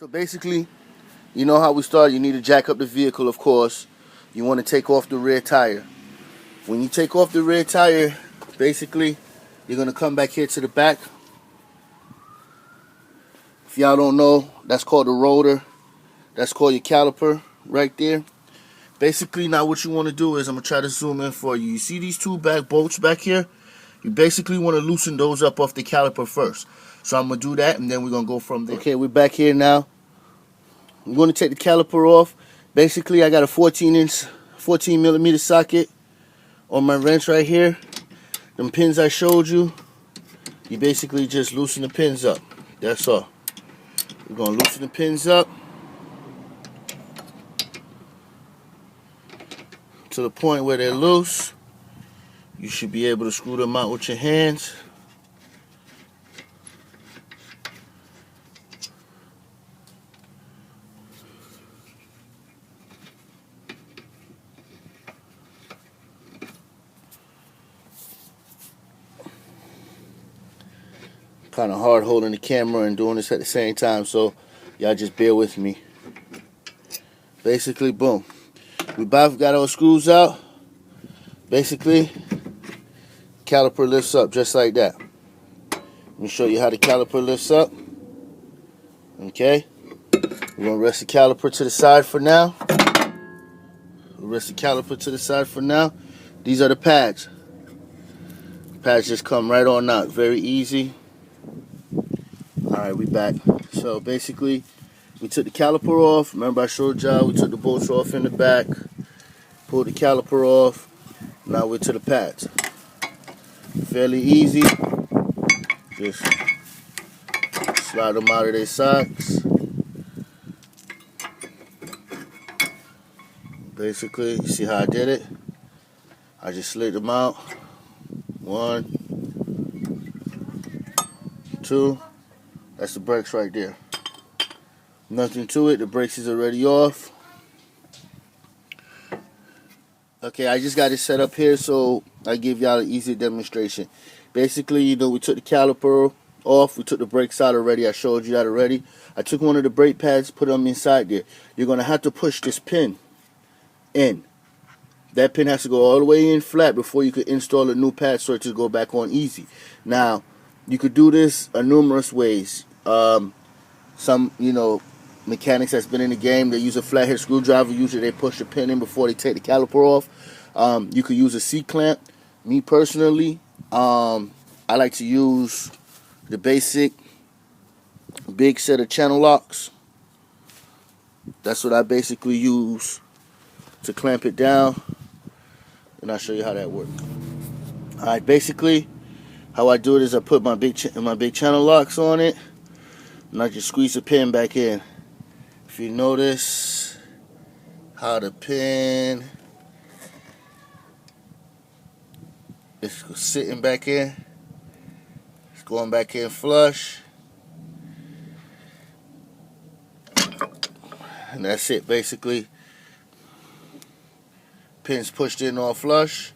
So basically, you know how we started. You need to jack up the vehicle, of course. You want to take off the rear tire. When you take off the rear tire, basically, you're going to come back here to the back. If y'all don't know, that's called the rotor. That's called your caliper right there. Basically, now what you want to do is, I'm going to try to zoom in for you. You see these two back bolts back here? You basically want to loosen those up off the caliper first. So I'm going to do that, and then we're going to go from there. Okay, we're back here now. I'm going to take the caliper off. Basically, I got a 14 millimeter socket on my wrench right here. Them pins I showed you, you basically just loosen the pins up. That's all. We're going to loosen the pins up to the point where they're loose. You should be able to screw them out with your hands. Kind of hard holding the camera and doing this at the same time, so y'all just bear with me. Basically, boom. We both got our screws out. Basically, caliper lifts up just like that. Let me show you how the caliper lifts up. Okay. We're going to rest the caliper to the side for now. These are the pads. The pads just come right on out. Very easy. Alright, we back. So basically, we took the caliper off. Remember I showed y'all we took the bolts off in the back. Pulled the caliper off. Now we're to the pads. Fairly easy. Just slide them out of their socks. Basically, you see how I did it? I just slid them out. 1, 2. That's the brakes right there. Nothing to it. The brakes is already off. Okay, I just got it set up here so I give y'all an easy demonstration. Basically, you know, we took the caliper off. We took the brakes out already. I showed you that already. I took one of the brake pads, put them inside there. You're going to have to push this pin in. That pin has to go all the way in flat before you could install a new pad so it to go back on easy. Now, you could do this numerous ways. Some, you know, mechanics that's been in the game, they use a flathead screwdriver. Usually they push the pin in before they take the caliper off. You could use a C-clamp. Me personally, I like to use the basic big set of channel locks. That's what I basically use to clamp it down. And I'll show you how that works. Alright, basically, how I do it is I put my big channel locks on it, and I just squeeze the pin back in. If you notice how the pin is sitting back in, it's going back in flush, and that's it basically. Pins pushed in all flush,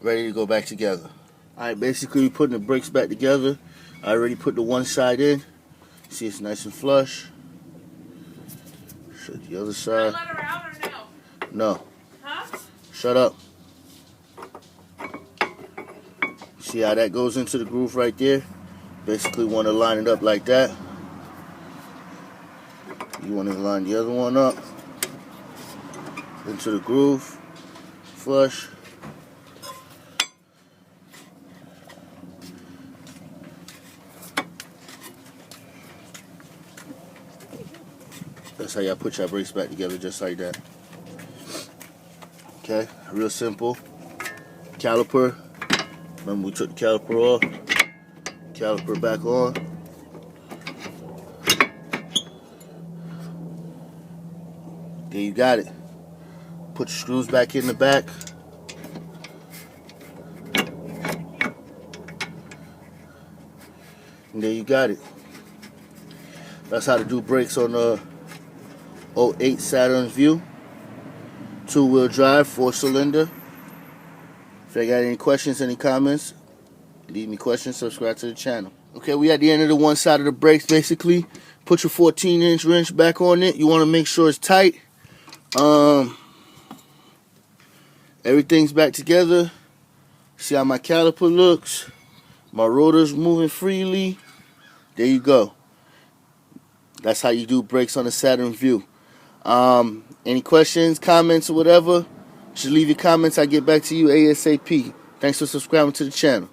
ready to go back together. Alright, basically we're putting the brakes back together. I already put the one side in. See, it's nice and flush. Shut the other side. Let her out or no? No. Huh? Shut up. See how that goes into the groove right there? Basically want to line it up like that. You want to line the other one up into the groove. Flush. That's how y'all put your brakes back together, just like that. Okay, real simple. Caliper. Remember we took the caliper off. Caliper back on. There you got it. Put your screws back in the back. And there you got it. That's how to do brakes on the 08 Saturn View. 2-wheel drive, 4-cylinder. If you got any questions, any comments, Leave me questions, subscribe to the channel. Okay, we at the end of the one side of the brakes, basically. Put your 14-inch wrench back on it. You want to make sure it's tight. Everything's back together. See how my caliper looks. My rotor's moving freely. There you go. That's how you do brakes on the Saturn Vue. Any questions, comments, or whatever, just leave your comments. I'll get back to you ASAP. Thanks for subscribing to the channel.